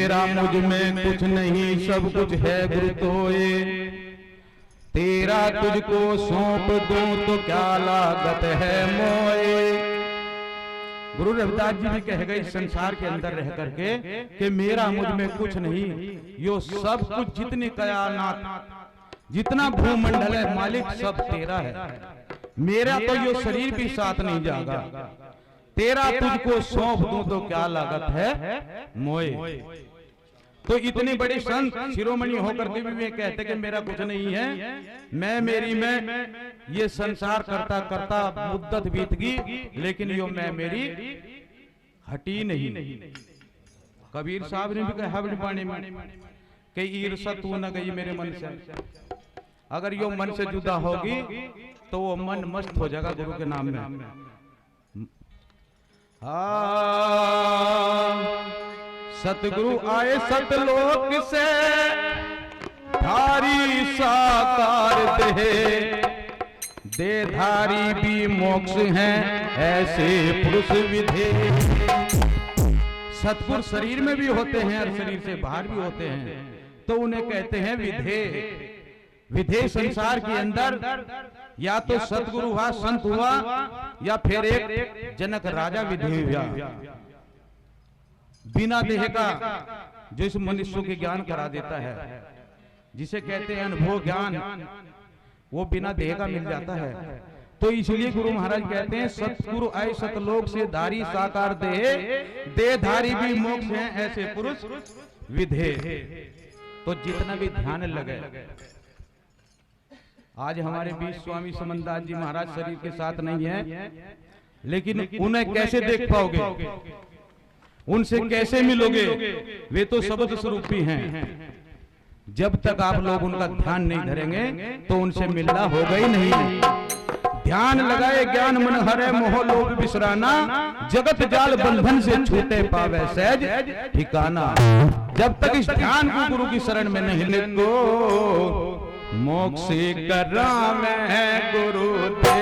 मेरा मुझ में कुछ नहीं, सब कुछ है गुरु तोए। तेरा तुझको सौंप दूं तो क्या लागत है मोए। गुरु रविदास जी भी कह गए संसार के अंदर रह करके कि मेरा मुझ में कुछ नहीं, यो सब कुछ जितनी कायनात जितना भूमंडल है मालिक सब तेरा है। मेरा तो यो शरीर भी साथ नहीं जाएगा। तेरा तुझको सौंप दूं तो क्या लागत है मोए। तो इतनी बड़ी संत शिरोमणि होकर के भी वे कहते कि मेरा कुछ नहीं है, मैं मेरी मैं ये संसार करता करता मुद्दत बीत गई, लेकिन यो मैं मेरी हटी नहीं। कबीर साहब ने भी कहा बड़ी पानी में कि ईर्षा तू न गई मेरे मन से। अगर यो मन से जुदा होगी तो वो मन मस्त हो जाएगा गुरु के नाम में। सतगुरु आए सतलोक से धारी साकार दे धारी भी मोक्ष हैं ऐसे पुरुष विधे। सतगुरु शरीर में भी होते हैं और शरीर से बाहर भी होते हैं, तो उन्हें कहते हैं विधे। विधे संसार के अंदर या तो सतगुरु हुआ, संत हुआ, या फिर एक जनक राजा विधेय हुआ। बिना देह का जो इस मनुष्य के ज्ञान करा देता है, जिसे कहते हैं अनुभव ज्ञान, वो बिना देह का मिल जाता है। तो इसलिए गुरु महाराज कहते हैं सतगुरु आए सतलोक से धारी साकार दे धारी भी मोक्ष हैं ऐसे पुरुष विधे। तो जितना भी ध्यान लगे, आज हमारे बीच स्वामी समनदास जी महाराज शरीर के साथ नहीं है, लेकिन उन्हें कैसे देख पाओगे, उनसे कैसे मिलोगे? वे तो शब्द स्वरूपी हैं। जब तक आप लोग उनका ध्यान नहीं धरेंगे तो उनसे मिलना होगा ही नहीं। ध्यान लगाए ज्ञान मन हरे मोह लोभ बिसराना, जगत जाल बंधन से छूटे पावे सहज ठिकाना। जब तक इस ध्यान को गुरु की शरण में नहीं लगो, मोक्ष करा मैं गुरु दे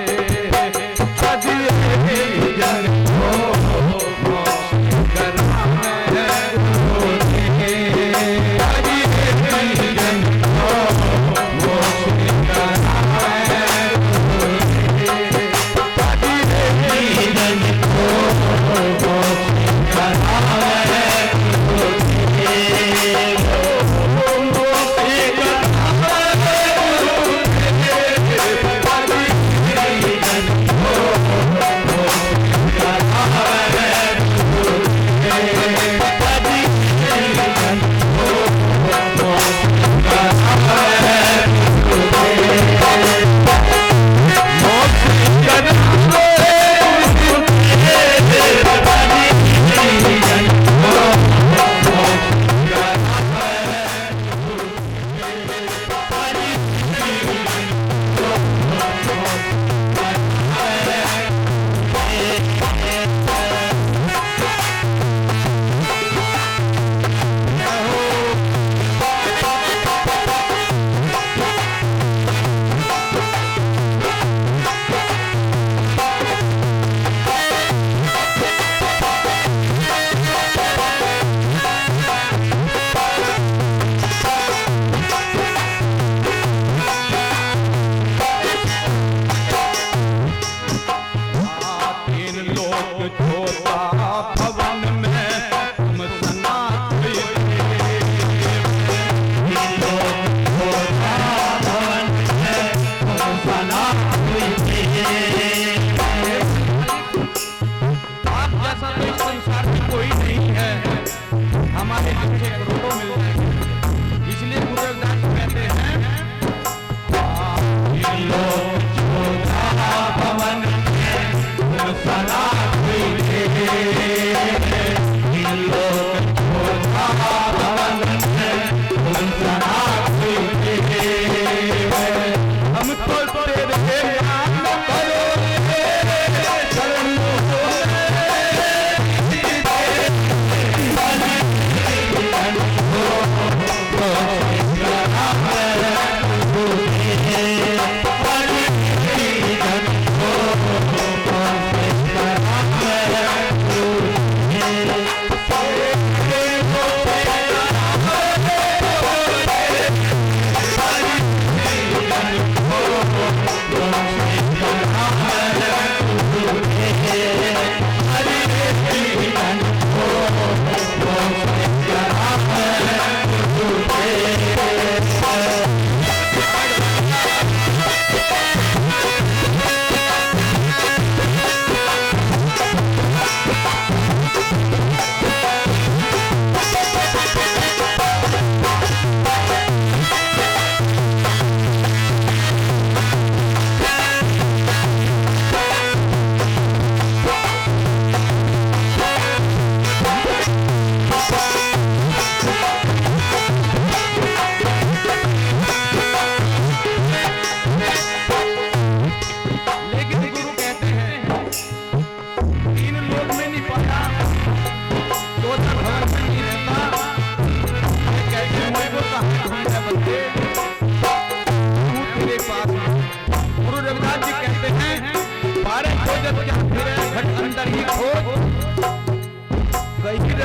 भवन सना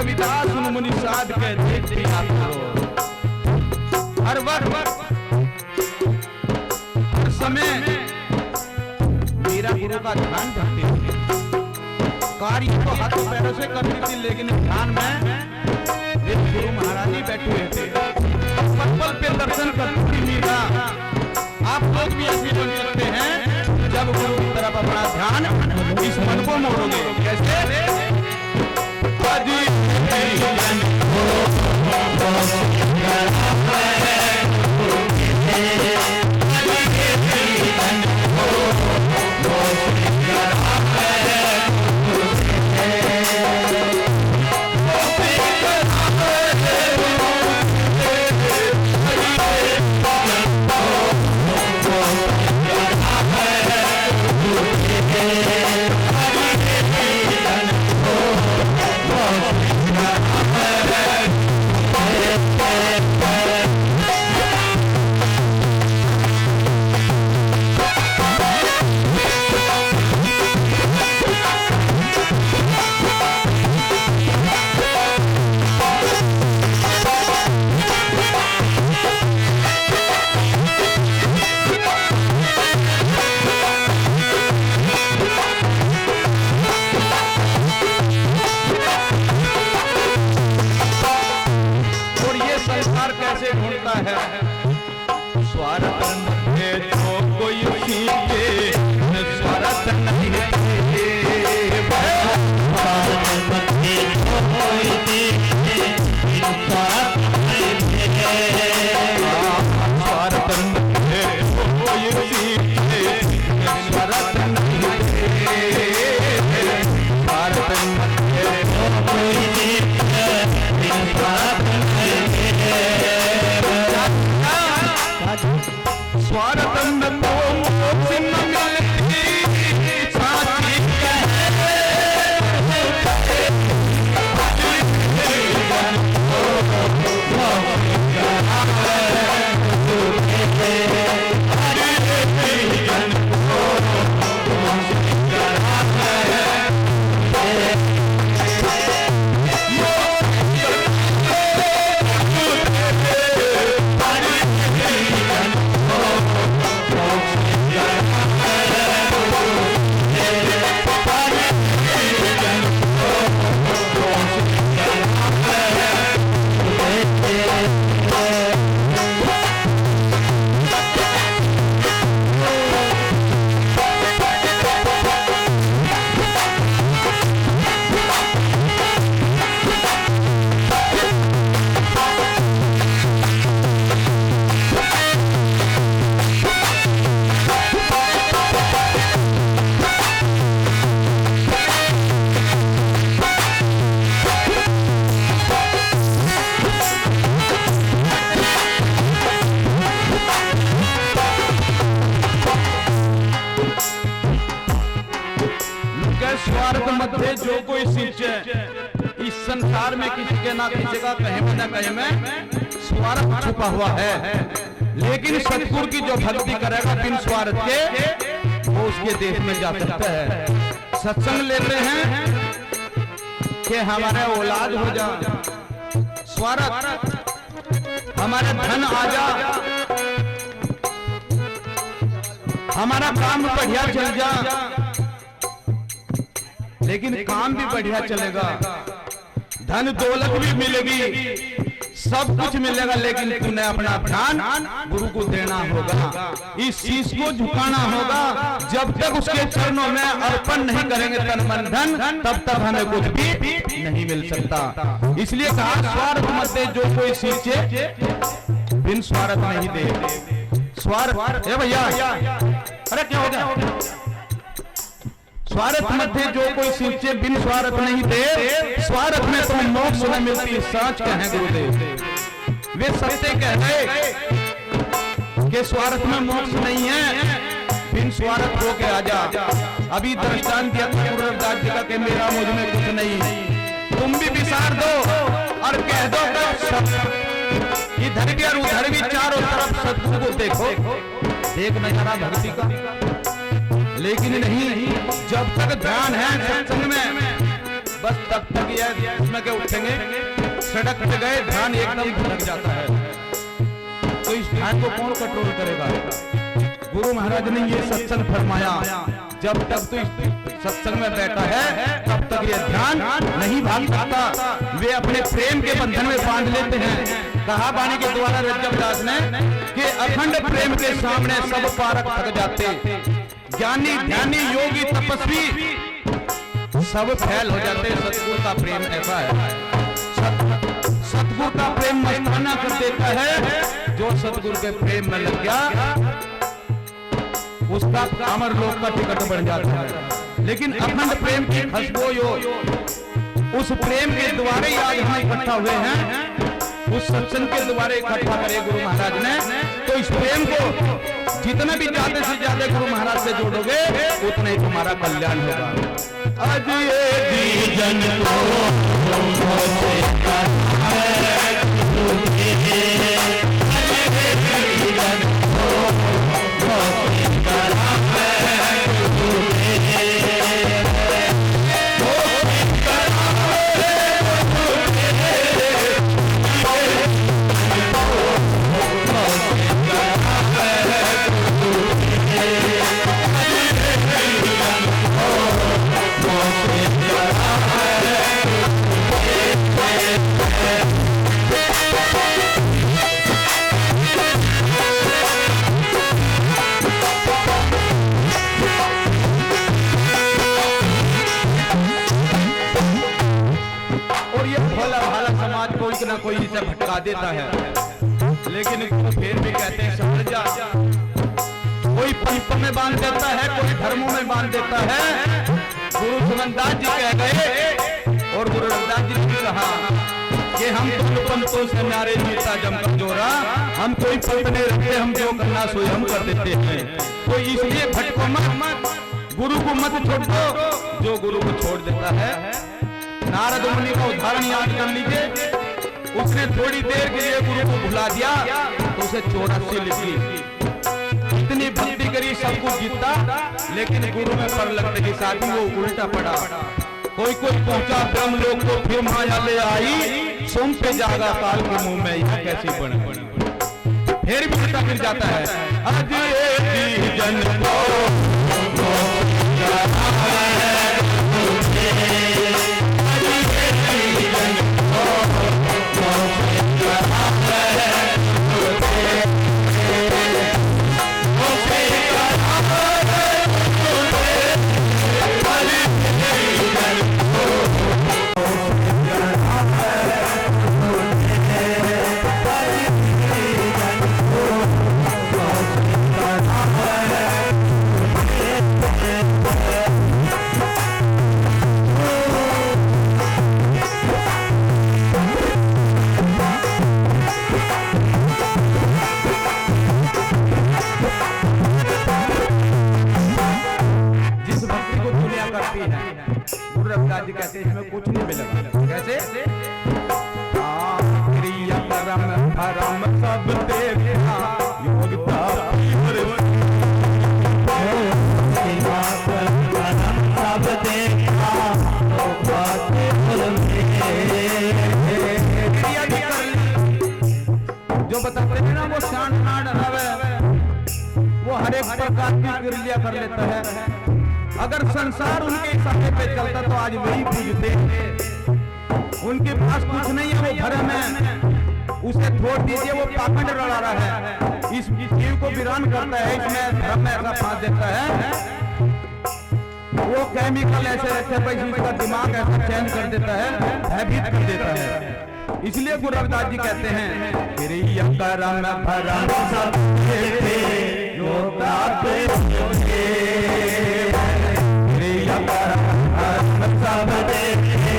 रविदास मुनि साध के देखते करो। हर वक्त हर समय मेरा गुरु का ध्यान रखते थे। कार्य तो हाथों पैरों से करती थी, लेकिन ध्यान में मेरे गुरु महाराज ही बैठे हुए थे। पल पल पे दर्शन करती थी मीरा। आप लोग भी ऐसे बन सकते हैं जब गुरु की तरफ अपना ध्यान इस मन को मोड़ोगे। कैसे? स्वार्थ मध्य जो कोई सींचे, इस संसार में किसी के ना किसी का कहीं में ना कहीं में स्वार्थ छुपा हुआ है। लेकिन सतगुरु की जो भक्ति करेगा बिन स्वार्थ के, वो उसके देश में जा सकता है। सत्संग लेते हैं कि हमारे औलाद हो जा, स्वार्थ हमारे धन आ जा, हमारा काम बढ़िया चल जा। लेकिन काम भी बढ़िया चलेगा, धन दौलत भी मिलेगी, सब कुछ मिलेगा, लेकिन तूने अपना ध्यान गुरु को देना होगा, इस चीज को झुकाना होगा। जब तक उसके चरणों में अर्पण नहीं करेंगे तन मन धन, तब तक हमें कुछ भी नहीं मिल सकता। इसलिए कहा स्वार्थ मध्य जो कोई सींचे बिन स्वार्थ नहीं दे। स्वार्थ भैया, अरे क्या हो गया? स्वार्थ मध्य जो कोई सींचे बिन स्वार्थ नहीं दे, स्वार्थ में तो मोक्ष न मिलती, साच कहें गुरुदेव। वे सत्य कह रहे कि स्वार्थ में मोक्ष नहीं है, बिन स्वार्थ हो के आजा। अभी दृष्टांत दिया गुरु रविदास जी का कि मेरा मुझ में कुछ नहीं, तुम भी विसार दो और कह दो इधर भी और उधर भी, चारों तरफ सत्य को देखो, देख नजारा भक्ति का। लेकिन नहीं, जब तक ध्यान है सत्संग में, बस तक तक ये इसमें के उठेंगे, सड़क पे गए, ध्यान एकदम भटक जाता है। तो इस ध्यान को कौन कंट्रोल करेगा? गुरु महाराज ने ये सत्संग फरमाया, जब तक तो सत्संग में बैठा है तब तक ये ध्यान नहीं भाग सकता। वे अपने प्रेम के बंधन में बांध लेते हैं। कहा वाणी के द्वारा रज्जब दास ने कि अखंड प्रेम के सामने सब पारक थक जाते, ज्ञानी ध्यानी योगी तपस्वी सब फैल हो जाते। सतगुरु का प्रेम ऐसा है, सतगुरु का प्रेम मस्ताना कर देता है। जो सतगुरु के प्रेम में लग गया उसका अमर लोक का टिकट बन जाता है। लेकिन अखंड प्रेम की खुशबू उस प्रेम के द्वारा ही आज हम इकट्ठा हुए हैं, उस सत्संग के द्वारा इकट्ठा करे गुरु महाराज ने। तो इस प्रेम को जितना भी ज्यादा से ज्यादा गुरु महाराज से जोड़ोगे उतना ही तुम्हारा कल्याण होगा। आज ये जन कोई इसे भटका देता है, लेकिन फिर भी कहते हैं समझ जा। कोई पंप में बांध देता है, कोई धर्मों में बांध देता है। गुरु सुगंधास जी कह गए और गुरु रविदास जी ने कहा कि हम तो पंतों से नारे जीता जम कमजोरा, हम कोई पंत नहीं रखते, हम जो करना सोई हम कर देते हैं। तो इसलिए भटको मत, गुरु को मत छोड़ दो। जो गुरु को छोड़ देता है, नारद मुनि का उदाहरण याद कर लीजिए। उसने थोड़ी देर के लिए गुरु को भुला दिया तो उसे 84 लिखी, इतनी भक्ति करी, सब कुछ जीता, लेकिन गुरु में पर लगने के साथ ही वो उल्टा पड़ा। कोई पहुंचा ब्रह्मलोक को, फिर माया ले आई, सोम पे जागा काल के मुंह में, यह कैसी बन फिर भी उल्टा गिर जाता है। आज ये जन जी कहते हैं इसमें कुछ नहीं मिलेगा। कैसे? क्रिया कर्म धर्म सब देखा, योग्यता सब देखा, जो बताते हैं ना वो शांत ना डरावे, वो हर एक प्रकार की क्रिया कर लेता है। अगर संसार उनके इशारे पे चलता तो आज वही पूजते। उनके पास कुछ नहीं है, वो भरम है, उसे छोड़ दीजिए, वो पाखंड लड़ा रहा है, इस जीव को वीरान करता है, इसमें धर्म में ऐसा फांस देता है। वो केमिकल ऐसे रखे भाई उसका दिमाग ऐसा चेंज कर देता है, भयभीत कर देता है। इसलिए गुरु रविदास जी कहते हैं क्रिया कर्म भरम सब देखे, योगा सब देखे, क्रिया कर्म सब देखे,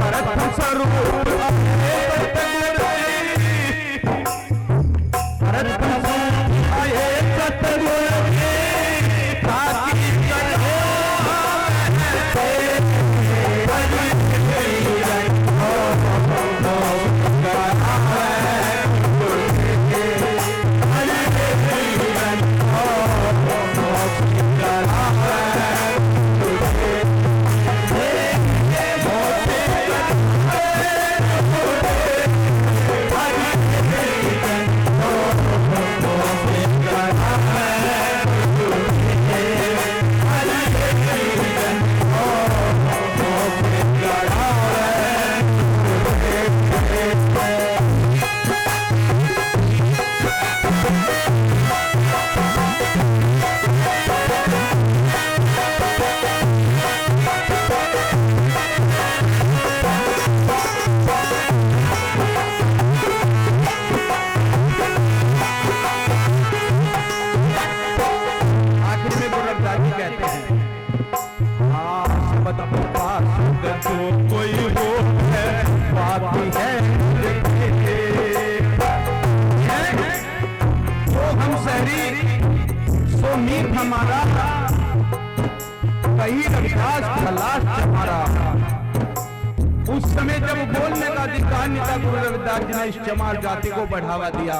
परम स्वरूप No बाकी है जो हम शहरी सो मीत हमारा, कहीं रविदास खलास हमारा। उस समय जब बोलने का अधिकार नहीं था, गुरु रविदास जी ने इस चमार जाति को बढ़ावा दिया।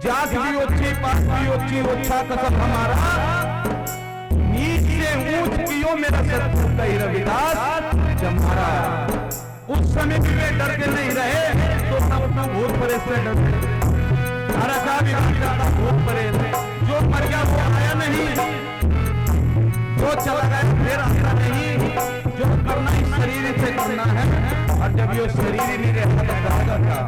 जात भी ऊंची, पात भी ऊंची, ओछा कसम हमारा, नीच से ऊंच कियो मेरा सत्य कही रविदास चमारा। उस समय भी वे डर के नहीं रहे, तो सब भूत परे से डरते। का भी भूत परे, जो मर गया वो आया नहीं, जो चला गया फिर आता नहीं। जो करना ही शरीर से करना है, और जब ये शरीर ही नहीं रहता तो जाएगा क्या?